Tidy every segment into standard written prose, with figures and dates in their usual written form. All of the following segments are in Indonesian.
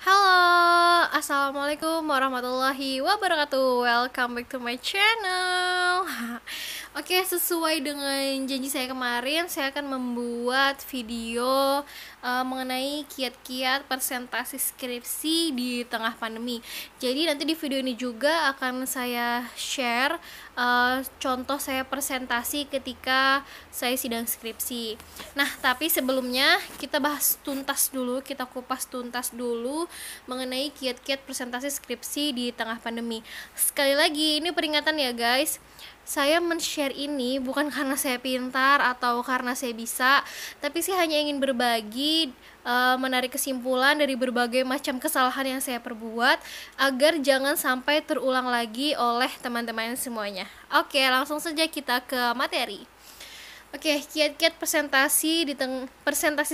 Halo, assalamualaikum warahmatullahi wabarakatuh. Welcome back to my channel. Oke, sesuai dengan janji saya kemarin, saya akan membuat video mengenai kiat-kiat presentasi skripsi di tengah pandemi. Jadi nanti di video ini juga akan saya share contoh saya presentasi ketika saya sidang skripsi. Nah, tapi sebelumnya kita bahas tuntas dulu, kita kupas tuntas dulu mengenai kiat-kiat presentasi skripsi di tengah pandemi. Sekali lagi, ini peringatan ya guys. Saya men-share ini bukan karena saya pintar atau karena saya bisa, tapi saya hanya ingin berbagi, menarik kesimpulan dari berbagai macam kesalahan yang saya perbuat agar jangan sampai terulang lagi oleh teman-teman semuanya. Oke, langsung saja kita ke materi. Oke, kiat-kiat presentasi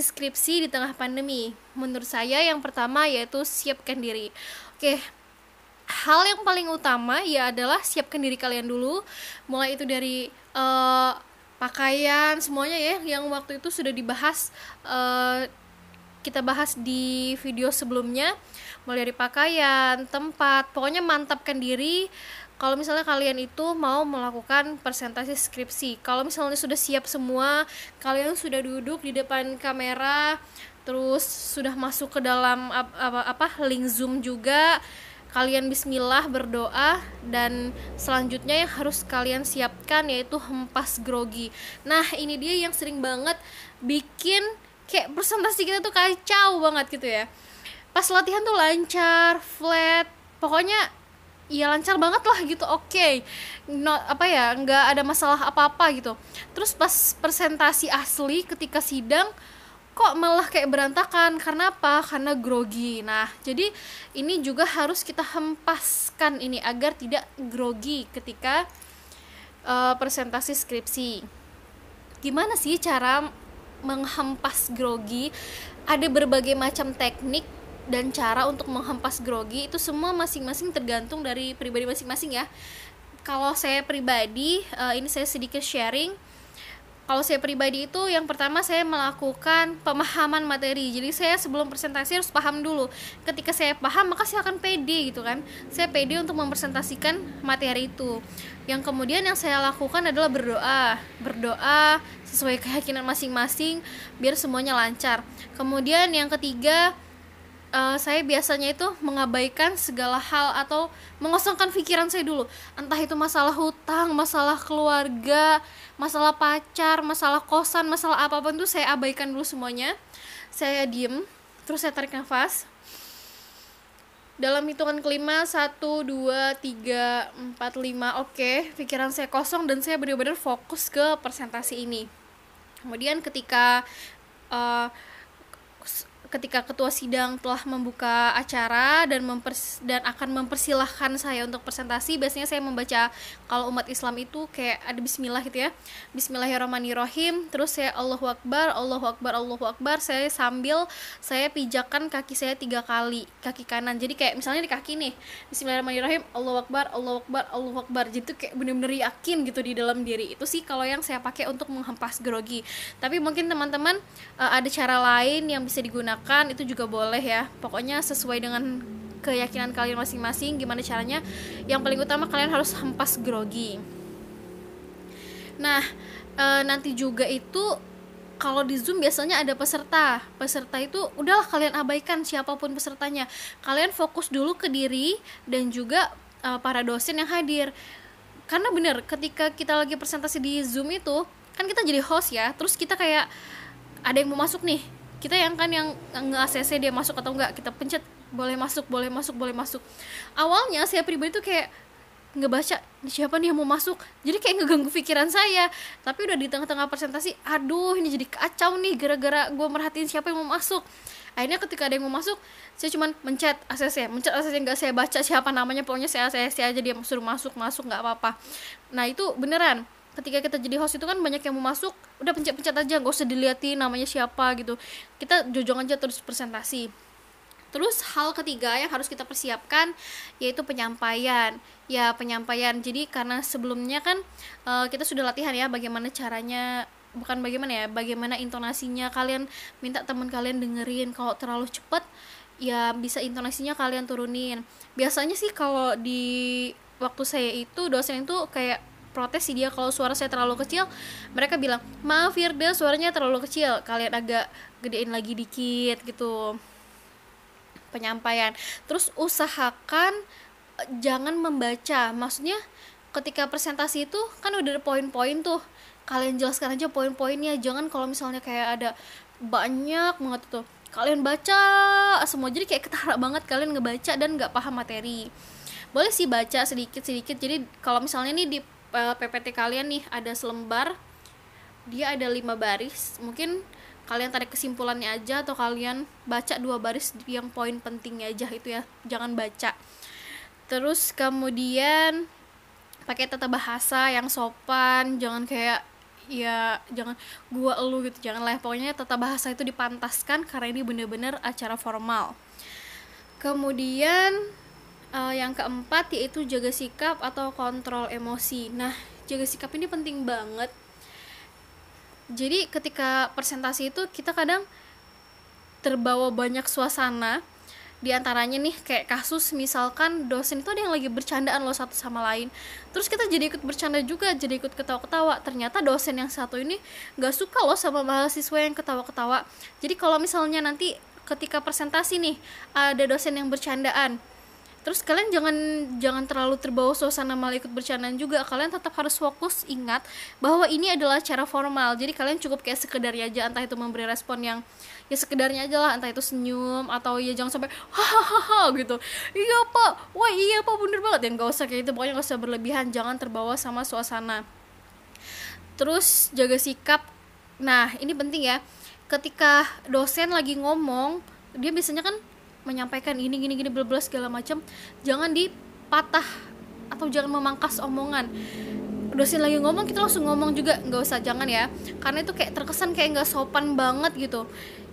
skripsi di tengah pandemi. Menurut saya yang pertama yaitu siapkan diri. Oke, hal yang paling utama ya adalah siapkan diri kalian dulu. Mulai itu dari pakaian semuanya ya, yang waktu itu sudah dibahas, kita bahas di video sebelumnya. Mulai dari pakaian, tempat, pokoknya mantapkan diri. Kalau misalnya kalian itu mau melakukan presentasi skripsi, kalau misalnya sudah siap semua, kalian sudah duduk di depan kamera, terus sudah masuk ke dalam link Zoom juga, kalian bismillah berdoa, dan selanjutnya yang harus kalian siapkan yaitu hempas grogi. Nah, ini dia yang sering banget bikin kayak presentasi kita tuh kacau banget gitu ya. Pas latihan tuh lancar, flat, pokoknya ya lancar banget lah gitu, oke. Nggak ada masalah apa-apa gitu. Terus pas presentasi asli ketika sidang kok malah kayak berantakan. Karena apa? Karena grogi. Nah, jadi ini juga harus kita hempaskan ini agar tidak grogi ketika presentasi skripsi. Gimana sih cara menghempas grogi? Ada berbagai macam teknik dan cara untuk menghempas grogi, itu semua masing-masing tergantung dari pribadi masing-masing ya. Kalau saya pribadi, ini saya sedikit sharing. Kalau saya pribadi itu yang pertama saya melakukan pemahaman materi. Jadi saya sebelum presentasi harus paham dulu. Ketika saya paham maka saya akan pede gitu kan. Saya pede untuk mempresentasikan materi itu. Yang kemudian yang saya lakukan adalah berdoa. Berdoa sesuai keyakinan masing-masing biar semuanya lancar. Kemudian yang ketiga, saya biasanya itu mengabaikan segala hal atau mengosongkan pikiran saya dulu. Entah itu masalah hutang, masalah keluarga, masalah pacar, masalah kosan, masalah apapun itu saya abaikan dulu semuanya. Saya diem, terus saya tarik nafas. Dalam hitungan kelima, 1, 2, 3, 4, 5. Oke, pikiran saya kosong dan saya benar-benar fokus ke presentasi ini. Kemudian ketika ketua sidang telah membuka acara dan akan mempersilahkan saya untuk presentasi, biasanya saya membaca, kalau umat Islam itu kayak ada bismillah gitu ya, bismillahirrahmanirrahim, terus saya Allahu Akbar, Allahu Akbar, Allahu Akbar, saya sambil saya pijakan kaki saya 3 kali, kaki kanan. Jadi kayak misalnya di kaki nih, bismillahirrahmanirrahim, Allahu Akbar, Allahu Akbar, Allahu Akbar. Jadi kayak bener-bener yakin gitu di dalam diri. Itu sih kalau yang saya pakai untuk menghempas grogi. Tapi mungkin teman-teman ada cara lain yang bisa digunakan, itu juga boleh ya. Pokoknya sesuai dengan keyakinan kalian masing-masing gimana caranya. Yang paling utama kalian harus hempas grogi. Nah, nanti juga itu kalau di Zoom biasanya ada peserta. Peserta itu udahlah kalian abaikan siapapun pesertanya. Kalian fokus dulu ke diri dan juga para dosen yang hadir. Karena bener, ketika kita lagi presentasi di Zoom itu kan kita jadi host ya. Terus kita kayak ada yang mau masuk nih, kita yang nge-ACC dia masuk atau enggak, kita pencet boleh masuk. Awalnya saya pribadi tuh kayak ngebaca siapa nih yang mau masuk, jadi kayak ngeganggu pikiran saya. Tapi udah di tengah-tengah presentasi, aduh ini jadi kacau nih gara-gara gue merhatiin siapa yang mau masuk. Akhirnya ketika ada yang mau masuk, saya cuman mencet ACC, nggak saya baca siapa namanya, pokoknya saya ACC aja, dia suruh masuk nggak apa-apa. Nah itu beneran, ketika kita jadi host itu kan banyak yang mau masuk, udah pencet aja, gak usah diliatin namanya siapa gitu, kita jojong aja terus presentasi. Terus hal ketiga yang harus kita persiapkan yaitu penyampaian. Jadi karena sebelumnya kan kita sudah latihan ya bagaimana caranya, bagaimana intonasinya. Kalian minta teman kalian dengerin, kalau terlalu cepat ya bisa intonasinya kalian turunin. Biasanya sih kalau di waktu saya itu dosen itu kayak protes sih dia kalau suara saya terlalu kecil, mereka bilang maaf Firda suaranya terlalu kecil, kalian agak gedein lagi dikit gitu penyampaian. Terus usahakan jangan membaca, maksudnya ketika presentasi itu kan udah ada poin-poin tuh, kalian jelaskan aja poin-poinnya, jangan kalau misalnya kayak ada banyak banget tuh kalian baca semua, jadi kayak ketara banget kalian ngebaca dan nggak paham materi. Boleh sih baca sedikit-sedikit, jadi kalau misalnya nih di PPT kalian nih ada selembar, dia ada 5 baris, mungkin kalian tarik kesimpulannya aja atau kalian baca 2 baris yang poin pentingnya aja itu ya, jangan baca. Terus kemudian pakai tata bahasa yang sopan, jangan kayak ya jangan gua elu gitu, jangan lah, pokoknya tata bahasa itu dipantaskan karena ini bener-bener acara formal. Kemudian yang keempat yaitu jaga sikap atau kontrol emosi. Nah, jaga sikap ini penting banget. Jadi ketika presentasi itu kita kadang terbawa banyak suasana, di antaranya nih kayak kasus misalkan dosen itu ada yang lagi bercandaan loh satu sama lain, terus kita jadi ikut bercanda juga, jadi ikut ketawa-ketawa, ternyata dosen yang satu ini gak suka loh sama mahasiswa yang ketawa-ketawa. Jadi kalau misalnya nanti ketika presentasi nih ada dosen yang bercandaan, terus kalian jangan terlalu terbawa suasana malah ikut bercandaan juga, kalian tetap harus fokus, ingat bahwa ini adalah cara formal, jadi kalian cukup kayak sekedarnya aja, entah itu memberi respon yang ya sekedarnya aja lah, entah itu senyum atau ya jangan sampai hahaha gitu, iya pak, wah iya pak bener banget, yang gak usah kayak itu, pokoknya gak usah berlebihan, jangan terbawa sama suasana. Terus jaga sikap, nah ini penting ya, ketika dosen lagi ngomong dia biasanya kan menyampaikan gini gini gini bla segala macam, jangan dipatah atau jangan memangkas omongan. Dosen lagi ngomong kita langsung ngomong juga nggak usah, jangan ya, karena itu kayak terkesan kayak nggak sopan banget gitu.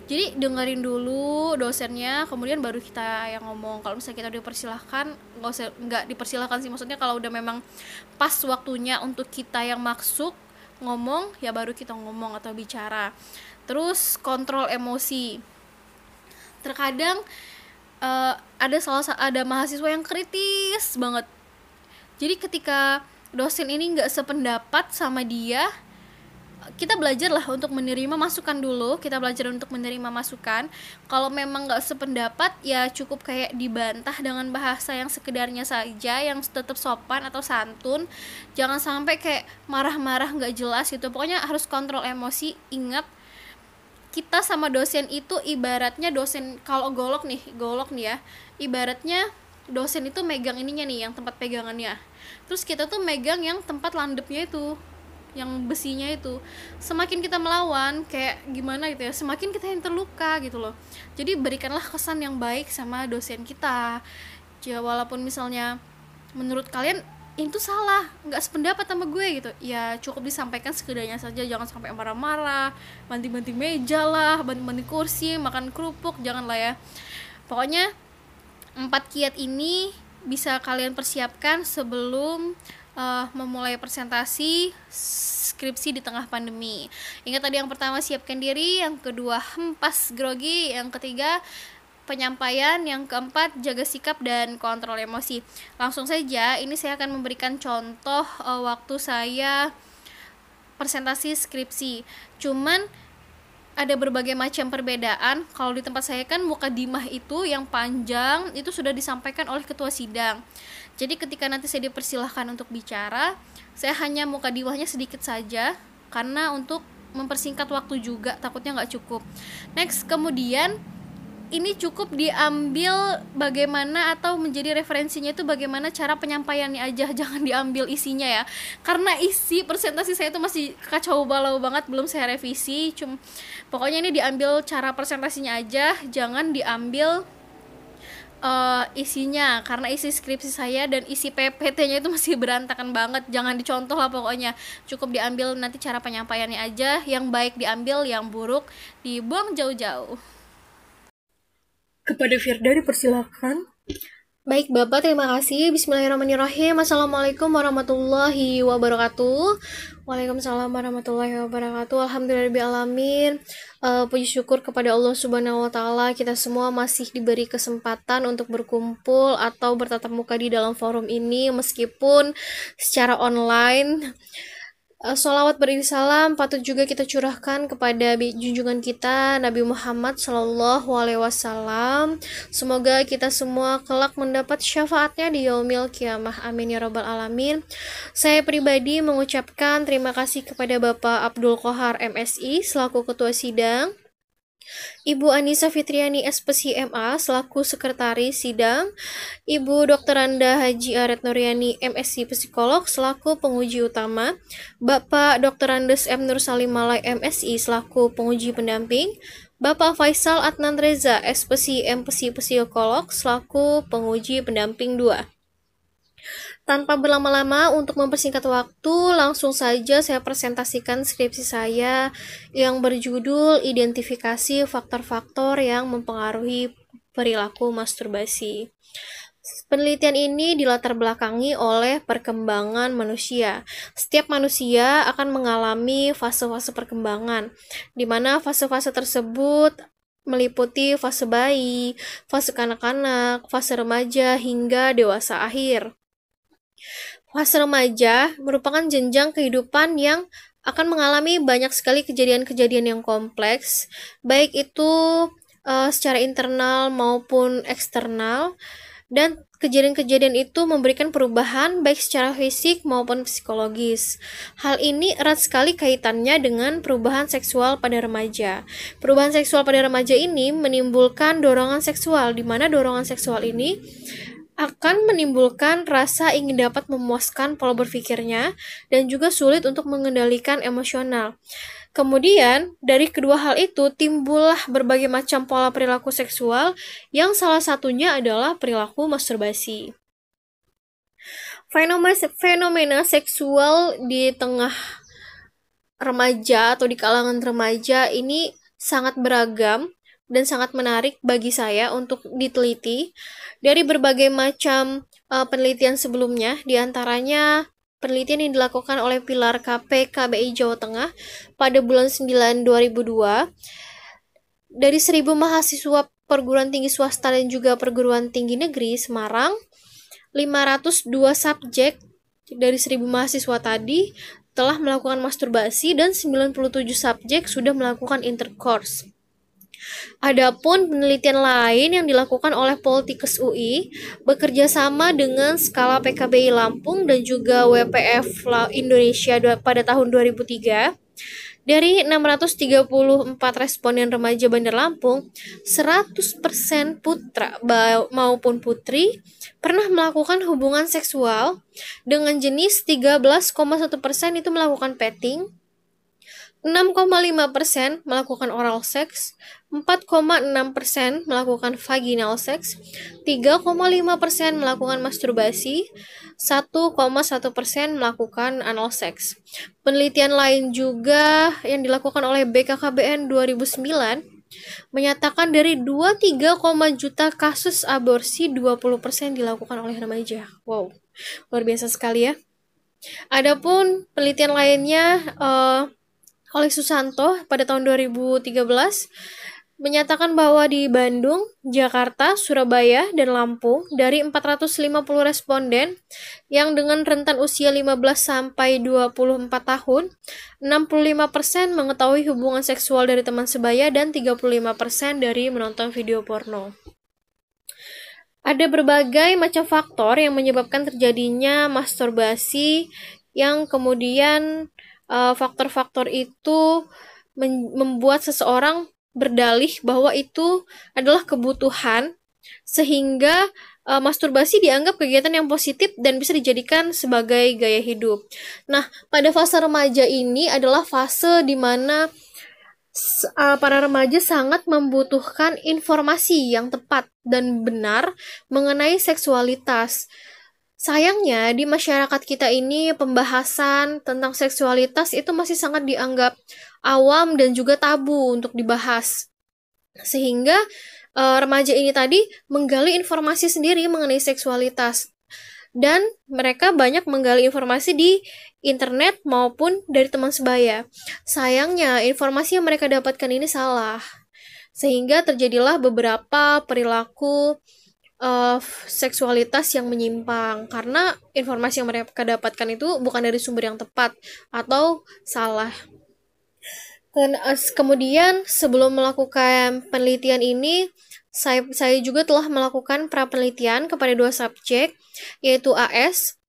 Jadi dengerin dulu dosennya, kemudian baru kita yang ngomong. Kalau misalnya kita dipersilahkan, nggak dipersilahkan sih, maksudnya kalau udah memang pas waktunya untuk kita yang masuk ngomong ya baru kita ngomong atau bicara. Terus kontrol emosi, terkadang ada mahasiswa yang kritis banget. Jadi ketika dosen ini nggak sependapat sama dia, kita belajar lah untuk menerima masukan dulu, kita belajar untuk menerima masukan. Kalau memang nggak sependapat ya cukup kayak dibantah dengan bahasa yang sekedarnya saja, yang tetap sopan atau santun, jangan sampai kayak marah-marah nggak jelas gitu. Pokoknya harus kontrol emosi. Ingat, kita sama dosen itu ibaratnya dosen kalau golok nih ya, ibaratnya dosen itu megang ininya nih, yang tempat pegangannya, terus kita tuh megang yang tempat landepnya itu, yang besinya itu. Semakin kita melawan kayak gimana gitu ya, semakin kita yang terluka gitu loh. Jadi berikanlah kesan yang baik sama dosen kita ya, walaupun misalnya menurut kalian itu salah, nggak sependapat sama gue gitu, ya cukup disampaikan sekedarnya saja, jangan sampai marah-marah, banting-banting meja lah, banting-banting kursi, makan kerupuk, jangan lah ya. Pokoknya 4 kiat ini bisa kalian persiapkan sebelum memulai presentasi skripsi di tengah pandemi. Ingat tadi yang pertama siapkan diri, yang kedua hempas grogi, yang ketiga penyampaian, yang keempat jaga sikap dan kontrol emosi. Langsung saja, ini saya akan memberikan contoh waktu saya presentasi skripsi. Cuman ada berbagai macam perbedaan. Kalau di tempat saya kan mukadimah itu yang panjang itu sudah disampaikan oleh ketua sidang. Jadi ketika nanti saya dipersilahkan untuk bicara, saya hanya mukadimahnya sedikit saja karena untuk mempersingkat waktu juga, takutnya nggak cukup. Next, kemudian ini cukup diambil bagaimana atau menjadi referensinya itu bagaimana cara penyampaiannya aja, jangan diambil isinya ya, karena isi presentasi saya itu masih kacau balau banget, belum saya revisi. Pokoknya ini diambil cara presentasinya aja, jangan diambil isinya, karena isi skripsi saya dan isi PPT-nya itu masih berantakan banget, jangan dicontoh lah pokoknya. Cukup diambil nanti cara penyampaiannya aja, yang baik diambil, yang buruk dibuang jauh-jauh. Kepada Firda dipersilakan. Baik Bapak, terima kasih. Bismillahirrahmanirrahim. Assalamualaikum warahmatullahi wabarakatuh. Waalaikumsalam warahmatullahi wabarakatuh. Alhamdulillahirrahmanirrahim. Puji syukur kepada Allah Subhanahu wa Ta'ala. Kita semua masih diberi kesempatan untuk berkumpul atau bertatap muka di dalam forum ini, meskipun secara online. Sholawat beriring salam patut juga kita curahkan kepada junjungan kita Nabi Muhammad Shallallahu Alaihi Wasallam. Semoga kita semua kelak mendapat syafaatnya di yaumil kiamah. Amin ya robbal alamin. Saya pribadi mengucapkan terima kasih kepada Bapak Abdul Qohar MSI selaku Ketua Sidang, Ibu Anissa Fitriani SPSI MA selaku Sekretaris Sidang, Ibu Dr. Anda Haji Aret Nuryani MSc Psikolog selaku penguji utama, Bapak Dr. Andes M. Nur Salim Malai MSI selaku penguji pendamping, Bapak Faisal Adnan Reza SPSI MPSI Psikolog selaku penguji pendamping 2. Tanpa berlama-lama, untuk mempersingkat waktu, langsung saja saya presentasikan skripsi saya yang berjudul Identifikasi Faktor-Faktor yang Mempengaruhi Perilaku Masturbasi. Penelitian ini dilatar belakangi oleh perkembangan manusia. Setiap manusia akan mengalami fase-fase perkembangan, di mana fase-fase tersebut meliputi fase bayi, fase kanak-kanak, fase remaja, hingga dewasa akhir. Fase remaja merupakan jenjang kehidupan yang akan mengalami banyak sekali kejadian-kejadian yang kompleks, baik itu secara internal maupun eksternal, dan kejadian-kejadian itu memberikan perubahan baik secara fisik maupun psikologis. Hal ini erat sekali kaitannya dengan perubahan seksual pada remaja. Perubahan seksual pada remaja ini menimbulkan dorongan seksual, di mana dorongan seksual ini akan menimbulkan rasa ingin dapat memuaskan pola berpikirnya dan juga sulit untuk mengendalikan emosional. Kemudian, dari kedua hal itu timbullah berbagai macam pola perilaku seksual yang salah satunya adalah perilaku masturbasi. Fenomena seksual di tengah remaja atau di kalangan remaja ini sangat beragam dan sangat menarik bagi saya untuk diteliti. Dari berbagai macam penelitian sebelumnya, diantaranya penelitian yang dilakukan oleh Pilar KP KBI Jawa Tengah pada bulan 9 2002, dari 1.000 mahasiswa perguruan tinggi swasta dan juga perguruan tinggi negeri Semarang, 502 subjek dari 1.000 mahasiswa tadi telah melakukan masturbasi dan 97 subjek sudah melakukan intercourse. Adapun penelitian lain yang dilakukan oleh Poltekkes UI bekerja sama dengan Skala PKBI Lampung dan juga WPF Indonesia pada tahun 2003. Dari 634 responden remaja Bandar Lampung, 100% putra maupun putri pernah melakukan hubungan seksual dengan jenis 13,1% itu melakukan petting, 6,5% melakukan oral sex, 4,6% melakukan vaginal sex, 3,5% melakukan masturbasi, 1,1% melakukan anal sex. Penelitian lain juga yang dilakukan oleh BKKBN 2009 menyatakan dari 23, juta kasus aborsi 20% dilakukan oleh remaja. Wow, luar biasa sekali ya. Adapun penelitian lainnya oleh Susanto pada tahun 2013 menyatakan bahwa di Bandung, Jakarta, Surabaya, dan Lampung dari 450 responden yang dengan rentan usia 15 sampai 24 tahun, 65% mengetahui hubungan seksual dari teman sebaya dan 35% dari menonton video porno. Ada berbagai macam faktor yang menyebabkan terjadinya masturbasi yang kemudian faktor-faktor itu membuat seseorang berdalih bahwa itu adalah kebutuhan, sehingga masturbasi dianggap kegiatan yang positif dan bisa dijadikan sebagai gaya hidup. Nah, pada fase remaja ini adalah fase di mana para remaja sangat membutuhkan informasi yang tepat dan benar mengenai seksualitas. Sayangnya, di masyarakat kita ini pembahasan tentang seksualitas itu masih sangat dianggap awam dan juga tabu untuk dibahas. Sehingga remaja ini tadi menggali informasi sendiri mengenai seksualitas, dan mereka banyak menggali informasi di internet maupun dari teman sebaya. Sayangnya informasi yang mereka dapatkan ini salah, sehingga terjadilah beberapa perilaku seksualitas yang menyimpang karena informasi yang mereka dapatkan itu bukan dari sumber yang tepat atau salah. Kemudian sebelum melakukan penelitian ini, saya juga telah melakukan pra-penelitian kepada 2 subjek, yaitu AS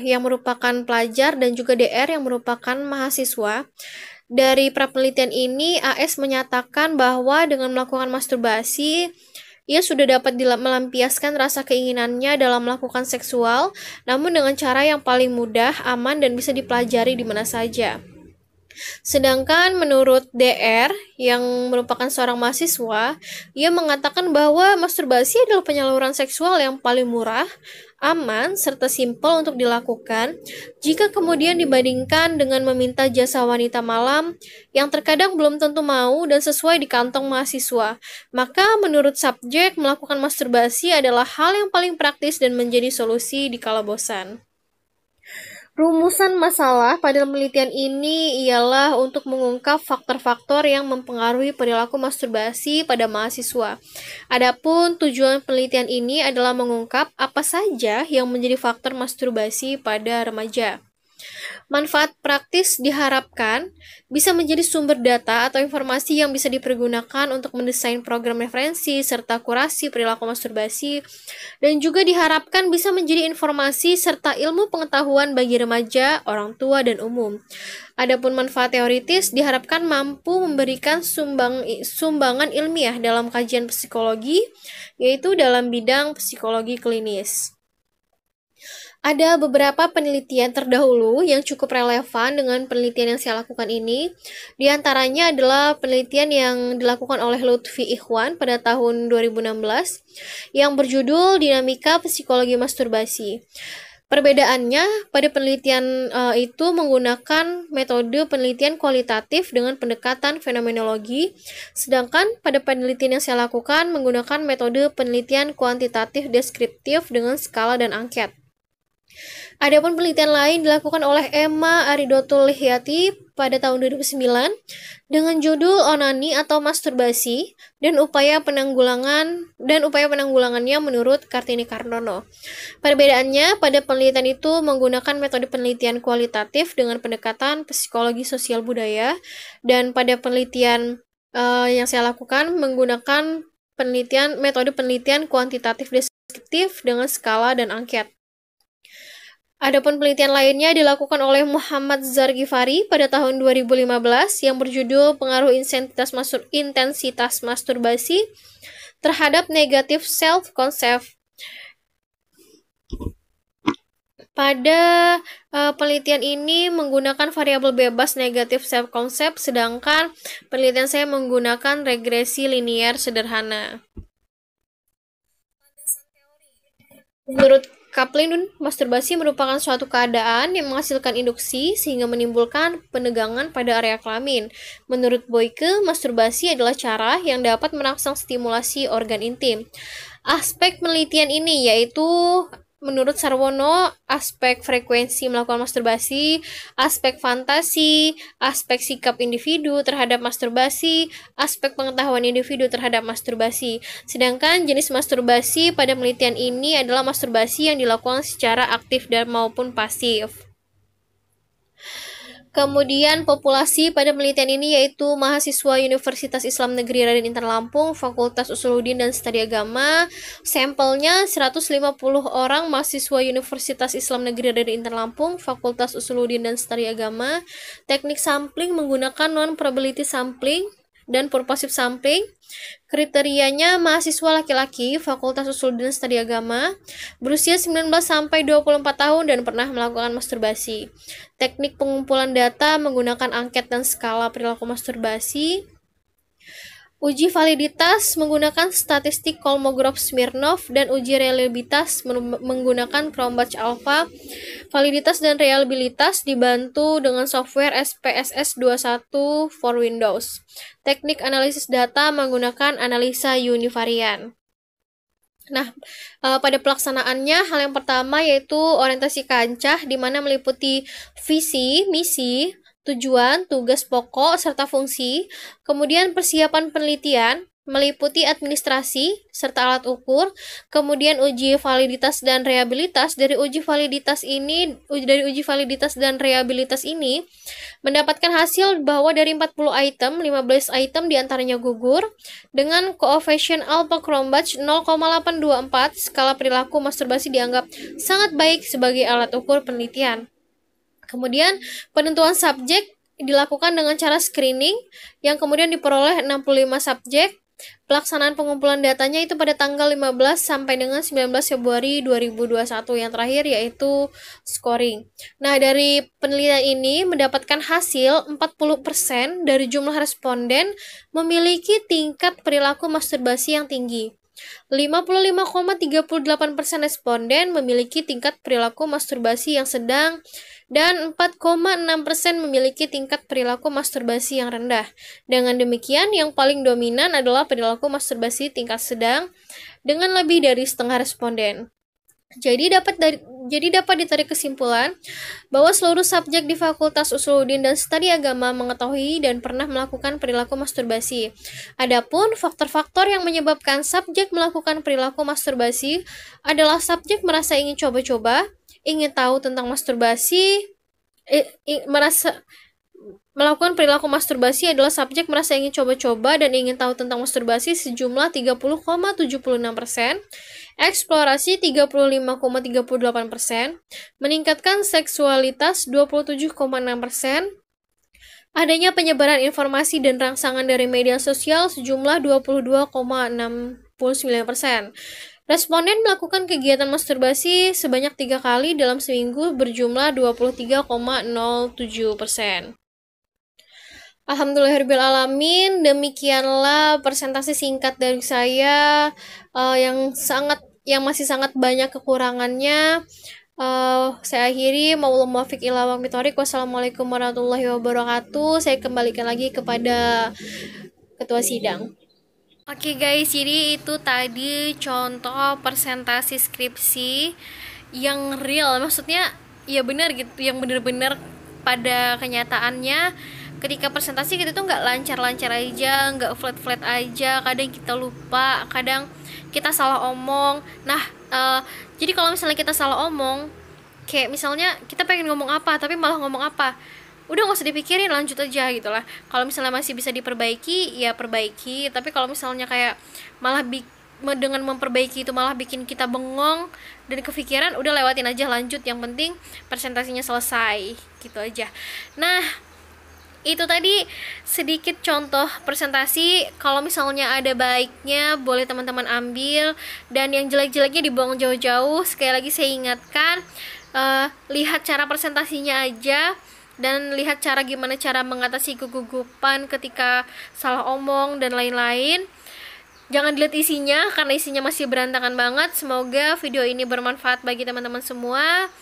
yang merupakan pelajar dan juga DR yang merupakan mahasiswa. Dari pra-penelitian ini, AS menyatakan bahwa dengan melakukan masturbasi, ia sudah dapat melampiaskan rasa keinginannya dalam melakukan seksual, namun dengan cara yang paling mudah, aman, dan bisa dipelajari di mana saja. Sedangkan menurut DR yang merupakan seorang mahasiswa, ia mengatakan bahwa masturbasi adalah penyaluran seksual yang paling murah, aman, serta simpel untuk dilakukan jika kemudian dibandingkan dengan meminta jasa wanita malam yang terkadang belum tentu mau dan sesuai di kantong mahasiswa. Maka menurut subjek, melakukan masturbasi adalah hal yang paling praktis dan menjadi solusi di kala bosan. Rumusan masalah pada penelitian ini ialah untuk mengungkap faktor-faktor yang mempengaruhi perilaku masturbasi pada mahasiswa. Adapun tujuan penelitian ini adalah mengungkap apa saja yang menjadi faktor masturbasi pada remaja. Manfaat praktis diharapkan bisa menjadi sumber data atau informasi yang bisa dipergunakan untuk mendesain program referensi serta kurasi perilaku masturbasi, dan juga diharapkan bisa menjadi informasi serta ilmu pengetahuan bagi remaja, orang tua, dan umum. Adapun manfaat teoritis diharapkan mampu memberikan sumbangan ilmiah dalam kajian psikologi, yaitu dalam bidang psikologi klinis. Ada beberapa penelitian terdahulu yang cukup relevan dengan penelitian yang saya lakukan ini. Di antaranya adalah penelitian yang dilakukan oleh Lutfi Ikhwan pada tahun 2016 yang berjudul Dinamika Psikologi Masturbasi. Perbedaannya, pada penelitian itu menggunakan metode penelitian kualitatif dengan pendekatan fenomenologi, sedangkan pada penelitian yang saya lakukan menggunakan metode penelitian kuantitatif deskriptif dengan skala dan angket. Adapun penelitian lain dilakukan oleh Emma Aridotul Lihyati pada tahun 2009 dengan judul Onani atau Masturbasi dan upaya penanggulangannya menurut Kartini Karnono. Perbedaannya, pada penelitian itu menggunakan metode penelitian kualitatif dengan pendekatan psikologi sosial budaya, dan pada penelitian yang saya lakukan menggunakan metode penelitian kuantitatif deskriptif dengan skala dan angket. Adapun penelitian lainnya dilakukan oleh Muhammad Zarghifari pada tahun 2015 yang berjudul Pengaruh Intensitas Masturbasi terhadap Negative Self-Concept. Pada penelitian ini menggunakan variabel bebas negative self-concept, sedangkan penelitian saya menggunakan regresi linier sederhana. Menurut Kaplan, masturbasi merupakan suatu keadaan yang menghasilkan induksi sehingga menimbulkan penegangan pada area kelamin. Menurut Boyke, masturbasi adalah cara yang dapat merangsang stimulasi organ intim. Aspek penelitian ini yaitu menurut Sarwono, aspek frekuensi melakukan masturbasi, aspek fantasi, aspek sikap individu terhadap masturbasi, aspek pengetahuan individu terhadap masturbasi. Sedangkan jenis masturbasi pada penelitian ini adalah masturbasi yang dilakukan secara aktif dan maupun pasif. Kemudian populasi pada penelitian ini yaitu mahasiswa Universitas Islam Negeri Raden Intan Lampung, Fakultas Usuluddin dan Studi Agama. Sampelnya 150 orang mahasiswa Universitas Islam Negeri Raden Intan Lampung, Fakultas Usuluddin dan Studi Agama. Teknik sampling menggunakan non-probability sampling dan purposive sampling. Kriterianya mahasiswa laki-laki Fakultas Usuluddin dan Studi Agama, berusia 19 sampai 24 tahun dan pernah melakukan masturbasi. Teknik pengumpulan data menggunakan angket dan skala perilaku masturbasi. Uji validitas menggunakan statistik Kolmogorov-Smirnov dan uji reliabilitas menggunakan Cronbach Alpha. Validitas dan reliabilitas dibantu dengan software SPSS 21 for Windows. Teknik analisis data menggunakan analisa univarian. Nah, pada pelaksanaannya hal yang pertama yaitu orientasi kancah di mana meliputi visi, misi, tujuan, tugas pokok, serta fungsi. Kemudian persiapan penelitian meliputi administrasi serta alat ukur, kemudian uji validitas dan reliabilitas. Dari uji validitas dan reliabilitas ini mendapatkan hasil bahwa dari 40 item, 15 item diantaranya gugur dengan coefficient Alpha-Cronbach 0,824. Skala perilaku masturbasi dianggap sangat baik sebagai alat ukur penelitian. Kemudian penentuan subjek dilakukan dengan cara screening yang kemudian diperoleh 65 subjek. Pelaksanaan pengumpulan datanya itu pada tanggal 15 sampai dengan 19 Februari 2021. Yang terakhir yaitu scoring. Nah, dari penelitian ini mendapatkan hasil 40% dari jumlah responden memiliki tingkat perilaku masturbasi yang tinggi. 55,38% responden memiliki tingkat perilaku masturbasi yang sedang dan 4,6% memiliki tingkat perilaku masturbasi yang rendah. Dengan demikian, yang paling dominan adalah perilaku masturbasi tingkat sedang dengan lebih dari setengah responden. Jadi dapat ditarik kesimpulan bahwa seluruh subjek di Fakultas Usuluddin dan Studi Agama mengetahui dan pernah melakukan perilaku masturbasi. Adapun faktor-faktor yang menyebabkan subjek melakukan perilaku masturbasi adalah subjek merasa ingin coba-coba, ingin tahu tentang masturbasi, melakukan perilaku masturbasi adalah subjek merasa ingin coba-coba dan ingin tahu tentang masturbasi sejumlah 30,76%, eksplorasi 35,38%, meningkatkan seksualitas 27,6%, adanya penyebaran informasi dan rangsangan dari media sosial sejumlah 22,69%. Responden melakukan kegiatan masturbasi sebanyak 3 kali dalam seminggu berjumlah 23,07%. Alhamdulillahirrahmanirrahim, demikianlah presentasi singkat dari saya yang masih sangat banyak kekurangannya. Saya akhiri, maulah muwaffiq ila aqwamit thoriq. Wassalamualaikum warahmatullahi wabarakatuh. Saya kembalikan lagi kepada ketua sidang. Oke guys, jadi itu tadi contoh presentasi skripsi yang real, maksudnya ya benar gitu, yang benar-benar pada kenyataannya ketika presentasi kita tuh nggak lancar-lancar aja, nggak flat-flat aja, kadang kita lupa, kadang kita salah omong. Nah, jadi kalau misalnya kita salah omong, kayak misalnya kita pengen ngomong apa tapi malah ngomong apa, udah nggak usah dipikirin, lanjut aja gitu lah. Kalau misalnya masih bisa diperbaiki ya perbaiki, tapi kalau misalnya kayak malah dengan memperbaiki itu malah bikin kita bengong dan kepikiran, udah lewatin aja, lanjut, yang penting presentasinya selesai gitu aja. Nah, itu tadi sedikit contoh presentasi. Kalau misalnya ada baiknya boleh teman-teman ambil, dan yang jelek-jeleknya dibuang jauh-jauh. Sekali lagi saya ingatkan, lihat cara presentasinya aja dan lihat gimana cara mengatasi kegugupan ketika salah omong dan lain-lain. Jangan dilihat isinya karena isinya masih berantakan banget. Semoga video ini bermanfaat bagi teman-teman semua.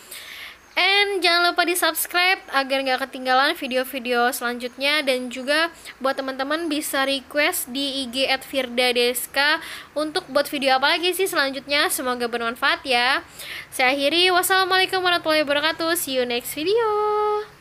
And jangan lupa di subscribe agar gak ketinggalan video-video selanjutnya. Dan juga buat teman-teman bisa request di IG @firdadeska untuk buat video apa lagi sih selanjutnya. Semoga bermanfaat ya. Saya akhiri, wassalamualaikum warahmatullahi wabarakatuh. See you next video.